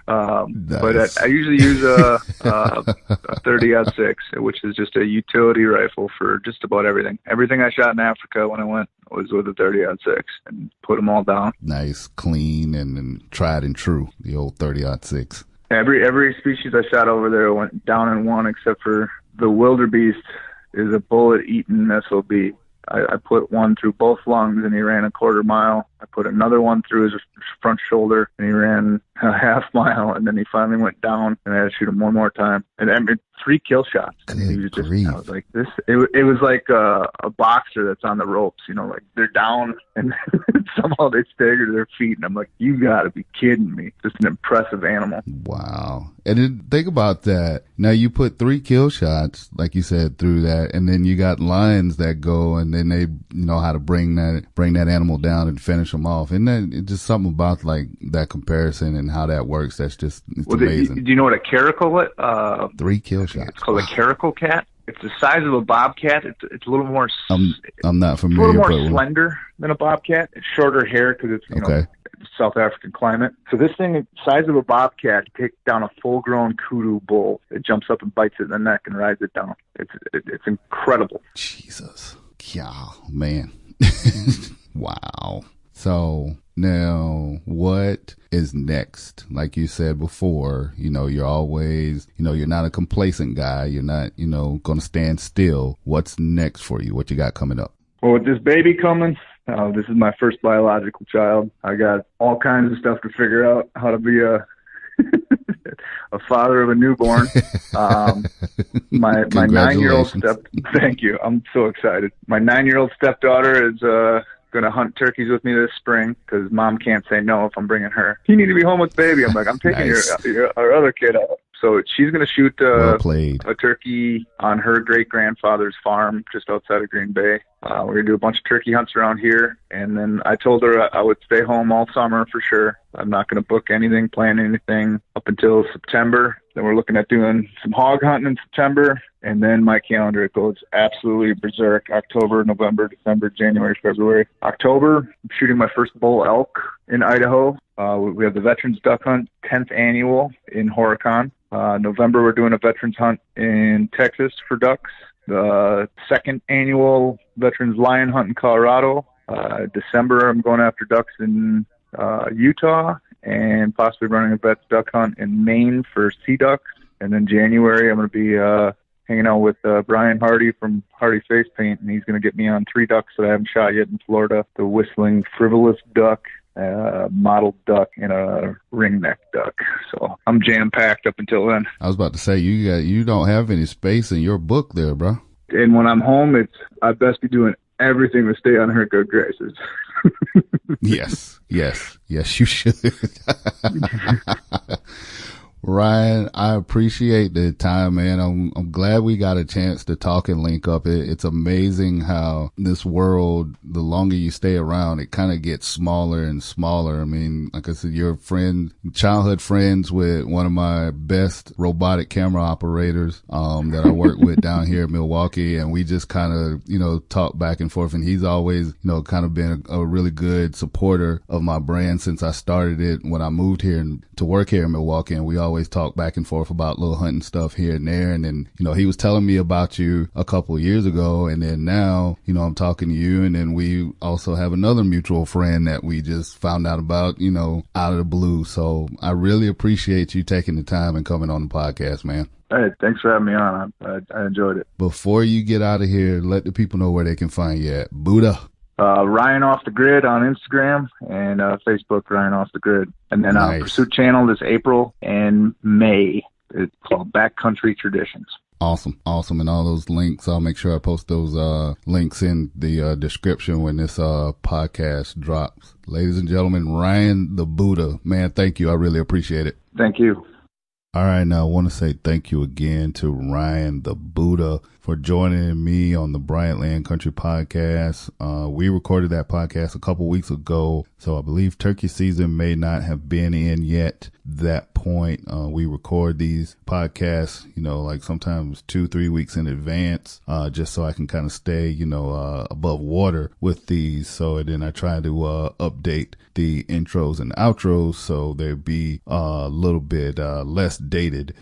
nice. But I usually use a 30-06, which is just a utility rifle for just about everything. Everything I shot in Africa when I went was with a 30-06 and put them all down. Nice, clean, and tried and true, the old 30-06. Every species I shot over there went down in one, except for the wildebeest is a bullet-eating SOB. I put one through both lungs, and he ran a quarter mile. I put another one through his front shoulder, and he ran a half mile, and then he finally went down, and I had to shoot him one more time. And I mean, 3 kill shots. And he was just, I was like, this. It was like a boxer that's on the ropes, like they're down, and somehow they stagger to their feet, and I'm like, you got to be kidding me! Just an impressive animal. Wow. And then think about that. Now you put 3 kill shots, like you said, through that, and then you got lions that go, and then they know how to bring that animal down and finish them off. Isn't that just something about like that comparison and how that works? That's just amazing. Do you know what a caracal is? 3 kill shots. It's called a caracal cat. It's the size of a bobcat. It's a little more. I'm not familiar. It's a little more slender than a bobcat. It's shorter hair because it's South African climate. So this thing, the size of a bobcat, take down a full-grown kudu bull. It jumps up and bites it in the neck and rides it down. It's incredible. Jesus, yeah, man, wow. So now, what is next? Like you said before, you're always, you're not a complacent guy. You're not, going to stand still. What's next for you? What you got coming up? Well, with this baby coming, this is my first biological child. I got all kinds of stuff to figure out how to be a father of a newborn. My 9-year-old thank you. I'm so excited. My 9-year-old stepdaughter is going to hunt turkeys with me this spring because mom can't say no if I'm bringing her. You need to be home with baby. I'm like, I'm taking nice. Our other kid out. So she's going to shoot a turkey on her great-grandfather's farm just outside of Green Bay. We're going to do a bunch of turkey hunts around here. And then I told her I would stay home all summer for sure. I'm not going to book anything, plan anything up until September. Then we're looking at doing some hog hunting in September. And then my calendar, it goes absolutely berserk. October, November, December, January, February. October, I'm shooting my first bull elk in Idaho. We have the Veterans Duck Hunt, 10th annual in Horicon. November, we're doing a veterans hunt in Texas for ducks. The 2nd annual Veterans Lion Hunt in Colorado. December, I'm going after ducks in Utah and possibly running a Vets Duck Hunt in Maine for sea ducks. And then January, I'm going to be hanging out with Brian Hardy from Hardy Face Paint, and he's going to get me on 3 ducks that I haven't shot yet in Florida. The whistling frivolous duck, mottled duck, and a ringneck duck. So I'm jam-packed up until then. I was about to say, you don't have any space in your book there, bro. And when I'm home, I best be doing everything to stay on her good graces. Yes, you should. Ryan, I appreciate the time, man. I'm glad we got a chance to talk and link up. It's amazing how this world, the longer you stay around, it kind of gets smaller and smaller. I mean, like I said, you're childhood friends with one of my best robotic camera operators, that I work with down here in Milwaukee. And we just kind of, talk back and forth. And he's always, kind of been a really good supporter of my brand since I started it when I moved here to work here in Milwaukee. And we always always talk back and forth about little hunting stuff here and there. And then, he was telling me about you a couple of years ago. And then now, I'm talking to you. And then we also have another mutual friend that we just found out about, out of the blue. So I really appreciate you taking the time and coming on the podcast, man. Hey, thanks for having me on. I enjoyed it. Before you get out of here, let the people know where they can find you at. Buddha. Ryan Off the Grid on Instagram and Facebook, Ryan Off the Grid. And then Nice. Pursuit channel this April and May. It's called Backcountry Traditions. Awesome. And all those links, I'll make sure I post those links in the description when this podcast drops. Ladies and gentlemen, Ryan the Buddha. Man, thank you. I really appreciate it. Thank you. All right, now I want to say thank you again to Ryan the Buddha for joining me on the Bryant Land Country podcast. We recorded that podcast a couple weeks ago, so I believe turkey season may not have been in yet. That point, we record these podcasts, like sometimes 2-3 weeks in advance, just so I can kind of stay, above water with these. So then I try to update the intros and outros so they'd be a little bit less dated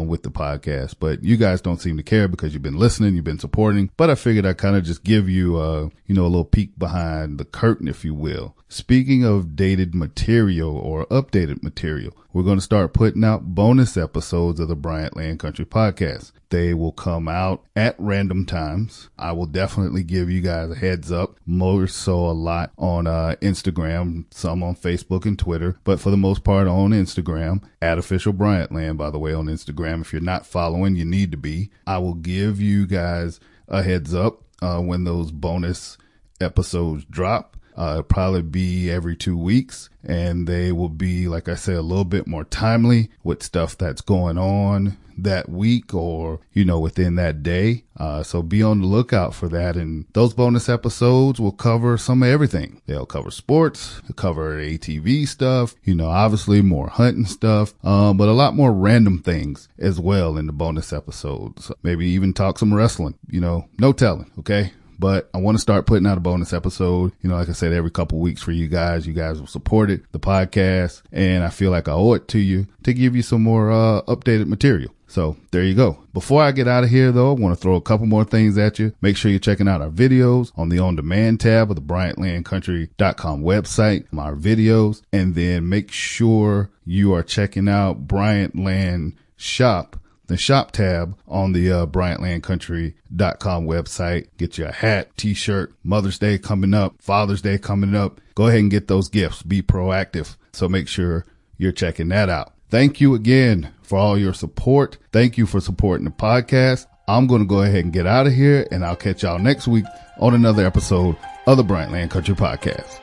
with the podcast. But you guys don't seem to care because you've been listening, you've been supporting. But I figured I'd kind of just give you, a little peek behind the curtain, if you will. Speaking of dated material or updated material, we're going to start putting out bonus episodes of the Bryant Land Country podcast. They will come out at random times. I will definitely give you guys a heads up, more so a lot on Instagram, some on Facebook and Twitter, but for the most part on Instagram, at Official Bryant Land, by the way, on Instagram. If you're not following, you need to be. I will give you guys a heads up when those bonus episodes drop. It'll probably be every 2 weeks, and they will be, like I said, a little bit more timely with stuff that's going on that week or, within that day. So be on the lookout for that. And those bonus episodes will cover some of everything. They'll cover sports, they'll cover ATV stuff, obviously more hunting stuff, but a lot more random things as well in the bonus episodes. Maybe even talk some wrestling, no telling. Okay. But I want to start putting out a bonus episode, like I said, every couple of weeks for you guys. You guys have supported the podcast, and I feel like I owe it to you to give you some more updated material. So there you go. Before I get out of here, though, I want to throw a couple more things at you. Make sure you're checking out our videos on the on-demand tab of the BryantLandCountry.com website, our videos, and then make sure you are checking out Bryant Land Shop, the shop tab on the BryantLandCountry.com website. Get you a hat, t-shirt, Mother's Day coming up, Father's Day coming up. Go ahead and get those gifts. Be proactive. So make sure you're checking that out. Thank you again for all your support. Thank you for supporting the podcast. I'm going to go ahead and get out of here, and I'll catch y'all next week on another episode of the Bryant Land Country Podcast.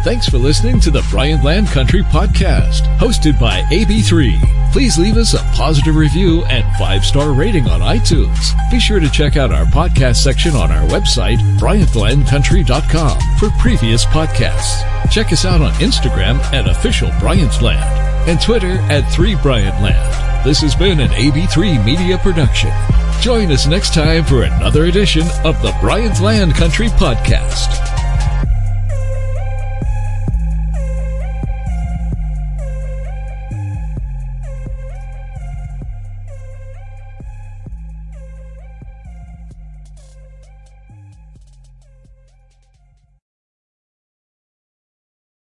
Thanks for listening to the Bryant Land Country Podcast, hosted by AB3. Please leave us a positive review and 5-star rating on iTunes. Be sure to check out our podcast section on our website, BryantLandCountry.com, for previous podcasts. Check us out on Instagram at Official Bryant Land and Twitter at 3BryantLand. This has been an AB3 Media production. Join us next time for another edition of the Bryant Land Country Podcast.